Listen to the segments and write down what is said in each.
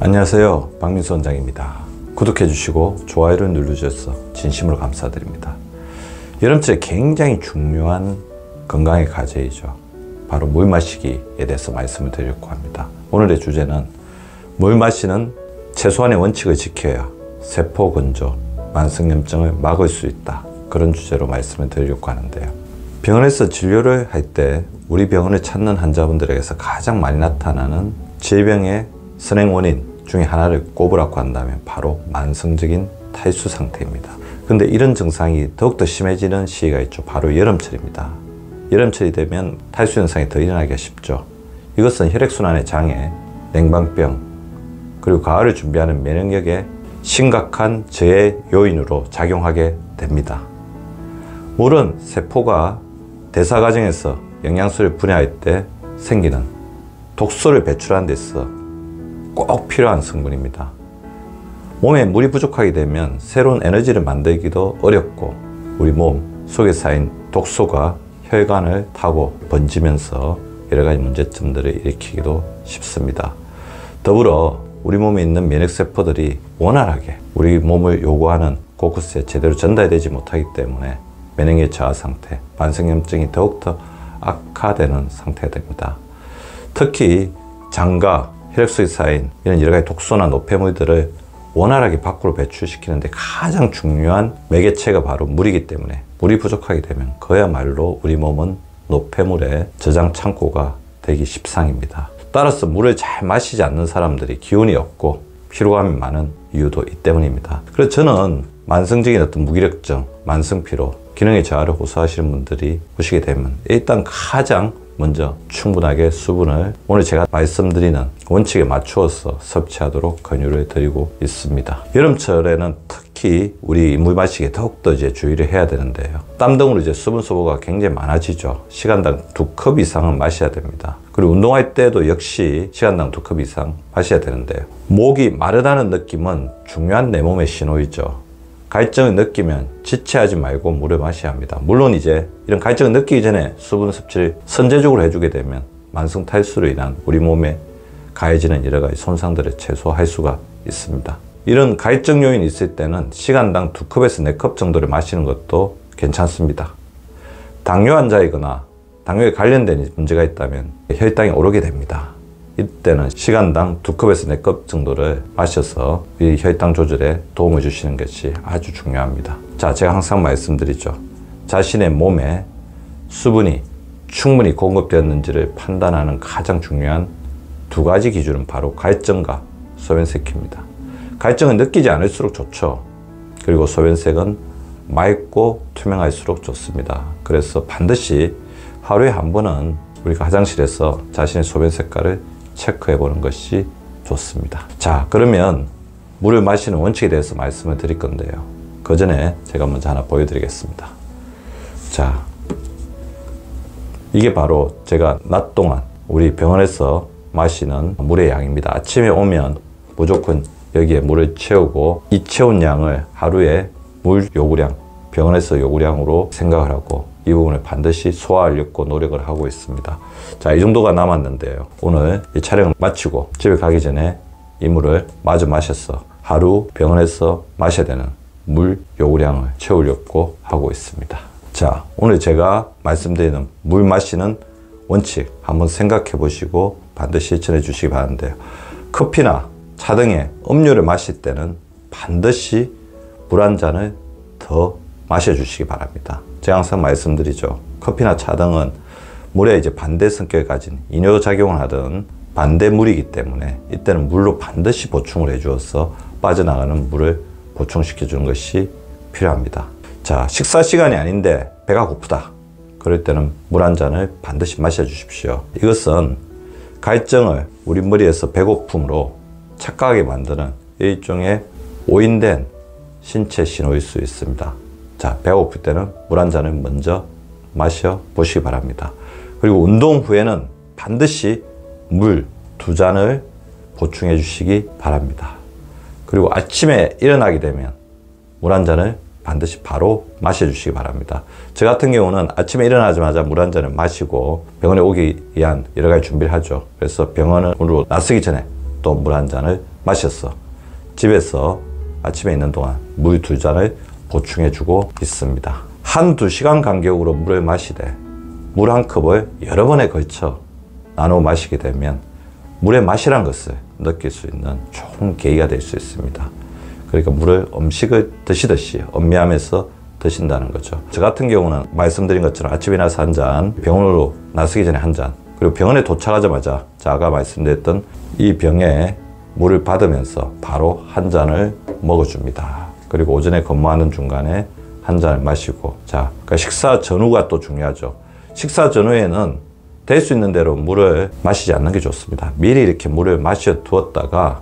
안녕하세요, 박민수 원장입니다. 구독해 주시고 좋아요를 눌러주셔서 진심으로 감사드립니다. 여름철에 굉장히 중요한 건강의 과제이죠. 바로 물 마시기에 대해서 말씀을 드리려고 합니다. 오늘의 주제는 물 마시는 최소한의 원칙을 지켜야 세포 건조, 만성염증을 막을 수 있다. 그런 주제로 말씀을 드리려고 하는데요. 병원에서 진료를 할 때 우리 병원을 찾는 환자분들에게서 가장 많이 나타나는 질병의 선행 원인 중에 하나를 꼽으라고 한다면 바로 만성적인 탈수 상태입니다. 근데 이런 증상이 더욱더 심해지는 시기가 있죠. 바로 여름철입니다. 여름철이 되면 탈수 현상이 더 일어나기가 쉽죠. 이것은 혈액순환의 장애, 냉방병, 그리고 가을을 준비하는 면역력에 심각한 저해 요인으로 작용하게 됩니다. 물은 세포가 대사 과정에서 영양소를 분해할 때 생기는 독소를 배출하는 데 있어 꼭 필요한 성분입니다. 몸에 물이 부족하게 되면 새로운 에너지를 만들기도 어렵고 우리 몸 속에 쌓인 독소가 혈관을 타고 번지면서 여러 가지 문제점들을 일으키기도 쉽습니다. 더불어 우리 몸에 있는 면역세포들이 원활하게 우리 몸을 요구하는 곳곳에 제대로 전달되지 못하기 때문에 면역력 저하 상태, 만성염증이 더욱더 악화되는 상태가 됩니다. 특히 장과 혈액 속에 쌓인 이런 여러 가지 독소나 노폐물들을 원활하게 밖으로 배출시키는데 가장 중요한 매개체가 바로 물이기 때문에 물이 부족하게 되면 그야말로 우리 몸은 노폐물의 저장 창고가 되기 십상입니다. 따라서 물을 잘 마시지 않는 사람들이 기운이 없고 피로감이 많은 이유도 이 때문입니다. 그래서 저는 만성적인 어떤 무기력증, 만성피로, 기능의 저하를 호소하시는 분들이 보시게 되면 일단 가장 먼저 충분하게 수분을 오늘 제가 말씀드리는 원칙에 맞추어서 섭취하도록 권유를 드리고 있습니다. 여름철에는 특히 우리 물 마시기에 더욱더 주의를 해야 되는데요. 땀 등으로 수분 소모가 굉장히 많아지죠. 시간당 2컵 이상은 마셔야 됩니다. 그리고 운동할 때도 역시 시간당 2컵 이상 마셔야 되는데요. 목이 마르다는 느낌은 중요한 내 몸의 신호이죠. 갈증을 느끼면 지체하지 말고 물을 마셔야 합니다. 물론 이런 갈증을 느끼기 전에 수분 섭취를 선제적으로 해주게 되면 만성 탈수로 인한 우리 몸에 가해지는 여러 가지 손상들을 최소화할 수가 있습니다. 이런 갈증 요인이 있을 때는 시간당 2컵에서 4컵 정도를 마시는 것도 괜찮습니다. 당뇨 환자이거나 당뇨에 관련된 문제가 있다면 혈당이 오르게 됩니다. 이때는 시간당 2컵에서 4컵 정도를 마셔서 이 혈당 조절에 도움을 주시는 것이 아주 중요합니다. 자, 제가 항상 말씀드리죠. 자신의 몸에 수분이 충분히 공급되었는지를 판단하는 가장 중요한 2가지 기준은 바로 갈증과 소변색입니다. 갈증은 느끼지 않을수록 좋죠. 그리고 소변색은 맑고 투명할수록 좋습니다. 그래서 반드시 하루에 한 번은 우리가 화장실에서 자신의 소변 색깔을 체크해 보는 것이 좋습니다. 자, 그러면 물을 마시는 원칙에 대해서 말씀을 드릴 건데요. 그 전에 제가 먼저 하나 보여드리겠습니다. 자, 이게 바로 제가 낮 동안 우리 병원에서 마시는 물의 양입니다. 아침에 오면 무조건 여기에 물을 채우고 이 채운 양을 하루에 물 요구량, 병원에서 요구량으로 생각을 하고 이 부분을 반드시 소화하려고 노력을 하고 있습니다. 자, 이 정도가 남았는데요. 오늘 이 촬영을 마치고 집에 가기 전에 이 물을 마저 마셔서 하루 병원에서 마셔야 되는 물 요구량을 채우려고 하고 있습니다. 자, 오늘 제가 말씀드리는 물 마시는 원칙 한번 생각해 보시고 반드시 실천해 주시기 바라는데요. 커피나 차 등의 음료를 마실 때는 반드시 물 한 잔을 더 마셔 주시기 바랍니다. 제가 항상 말씀드리죠. 커피나 차 등은 물에 반대 성격을 가진 이뇨작용을 하던 반대물이기 때문에 이때는 물로 반드시 보충을 해 주어서 빠져나가는 물을 보충시켜 주는 것이 필요합니다. 자, 식사 시간이 아닌데 배가 고프다. 그럴 때는 물 한 잔을 반드시 마셔 주십시오. 이것은 갈증을 우리 머리에서 배고픔으로 착각하게 만드는 일종의 오인된 신체 신호일 수 있습니다. 자, 배가 고플 때는 물 한 잔을 먼저 마셔 보시기 바랍니다. 그리고 운동 후에는 반드시 물 2잔을 보충해 주시기 바랍니다. 그리고 아침에 일어나게 되면 물 한 잔을 반드시 바로 마셔 주시기 바랍니다. 저 같은 경우는 아침에 일어나자마자 물 한 잔을 마시고 병원에 오기 위한 여러 가지 준비를 하죠. 그래서 병원으로 나서기 전에 또 물 한 잔을 마셨어. 집에서 아침에 있는 동안 물 2잔을 보충해주고 있습니다. 1~2시간 간격으로 물을 마시되 물 한 컵을 여러 번에 걸쳐 나누어 마시게 되면 물의 맛이란 것을 느낄 수 있는 좋은 계기가 될 수 있습니다. 그러니까 물을 음식을 드시듯이 음미하면서 드신다는 거죠. 저 같은 경우는 말씀드린 것처럼 아침에 나서 한 잔, 병원으로 나서기 전에 한 잔, 그리고 병원에 도착하자마자 아까 말씀드렸던 이 병에 물을 받으면서 바로 한 잔을 먹어줍니다. 그리고 오전에 근무하는 중간에 한 잔을 마시고, 그러니까 식사 전후가 또 중요하죠. 식사 전후에는 될 수 있는 대로 물을 마시지 않는 게 좋습니다. 미리 이렇게 물을 마셔 두었다가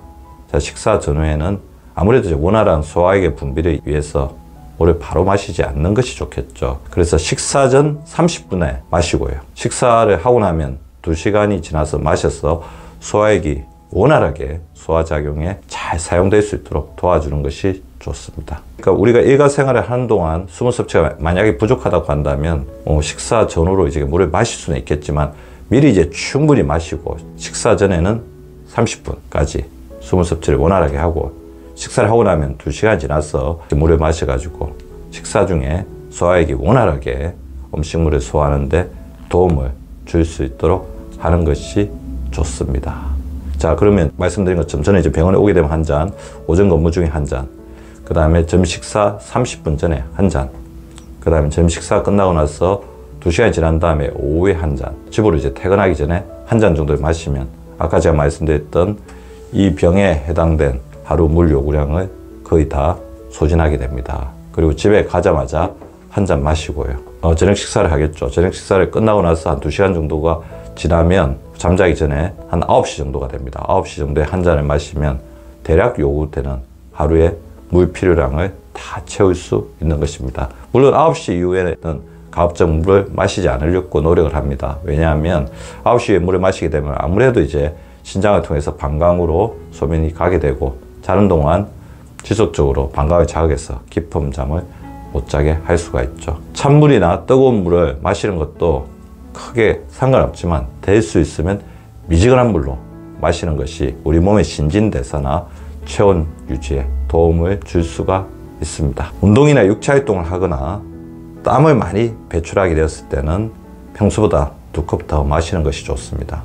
식사 전후에는 아무래도 원활한 소화액의 분비를 위해서 물을 바로 마시지 않는 것이 좋겠죠. 그래서 식사 전 30분에 마시고요. 식사를 하고 나면 2시간이 지나서 마셔서 소화액이 원활하게 소화작용에 잘 사용될 수 있도록 도와주는 것이 좋습니다. 그러니까 우리가 일과생활을 하는 동안 수분 섭취가 만약에 부족하다고 한다면 식사 전후로 이제 물을 마실 수는 있겠지만 미리 이제 충분히 마시고 식사 전에는 30분까지 수분 섭취를 원활하게 하고 식사를 하고 나면 2시간 지나서 물을 마셔가지고 식사 중에 소화액이 원활하게 음식물을 소화하는데 도움을 줄 수 있도록 하는 것이 좋습니다. 그러면 말씀드린 것처럼 저는 이제 병원에 오게 되면 한 잔, 오전 근무 중에 한 잔, 그 다음에 점심식사 30분 전에 한 잔, 그 다음에 점심식사 끝나고 나서 2시간이 지난 다음에 오후에 한 잔, 집으로 이제 퇴근하기 전에 한 잔 정도를 마시면 아까 제가 말씀드렸던 이 병에 해당된 하루 물 요구량을 거의 다 소진하게 됩니다. 그리고 집에 가자마자 한 잔 마시고요. 저녁 식사를 하겠죠. 저녁 식사를 끝나고 나서 한 2시간 정도가 지나면 잠자기 전에 한 9시 정도가 됩니다. 9시 정도에 한 잔을 마시면 대략 요구되는 하루의 물 필요량을 다 채울 수 있는 것입니다. 물론 9시 이후에는 가급적 물을 마시지 않으려고 노력을 합니다. 왜냐하면 9시에 물을 마시게 되면 아무래도 이제 신장을 통해서 방광으로 소변이 가게 되고 자는 동안 지속적으로 방광을 자극해서 깊은 잠을 못 자게 할 수가 있죠. 찬물이나 뜨거운 물을 마시는 것도 크게 상관없지만 될 수 있으면 미지근한 물로 마시는 것이 우리 몸의 신진대사나 체온 유지에 도움을 줄 수가 있습니다. 운동이나 육체활동을 하거나 땀을 많이 배출하게 되었을 때는 평소보다 2컵 더 마시는 것이 좋습니다.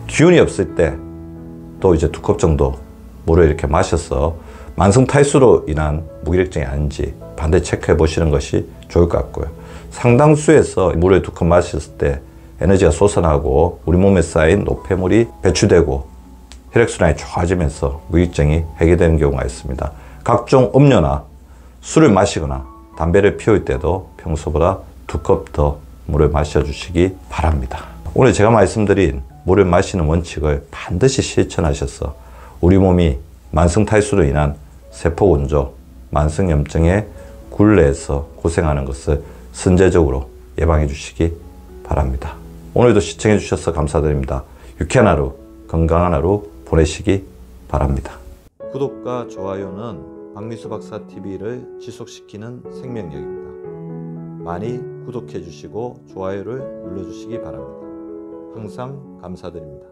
기운이 없을 때 또 이제 2컵 정도 물을 이렇게 마셔서 만성 탈수로 인한 무기력증이 아닌지 반드시 체크해 보시는 것이 좋을 것 같고요. 상당수에서 물을 2컵 마셨을 때 에너지가 솟아나고 우리 몸에 쌓인 노폐물이 배출되고 혈액순환이 좋아지면서 무기력증이 해결되는 경우가 있습니다. 각종 음료나 술을 마시거나 담배를 피울 때도 평소보다 2컵 더 물을 마셔주시기 바랍니다. 오늘 제가 말씀드린 물을 마시는 원칙을 반드시 실천하셔서 우리 몸이 만성 탈수로 인한 세포건조, 만성염증의 굴레에서 고생하는 것을 선제적으로 예방해 주시기 바랍니다. 오늘도 시청해 주셔서 감사드립니다. 유쾌한 하루, 건강한 하루 보내시기 바랍니다. 구독과 좋아요는 박미수 박사TV를 지속시키는 생명력입니다. 많이 구독해 주시고 좋아요를 눌러 주시기 바랍니다. 항상 감사드립니다.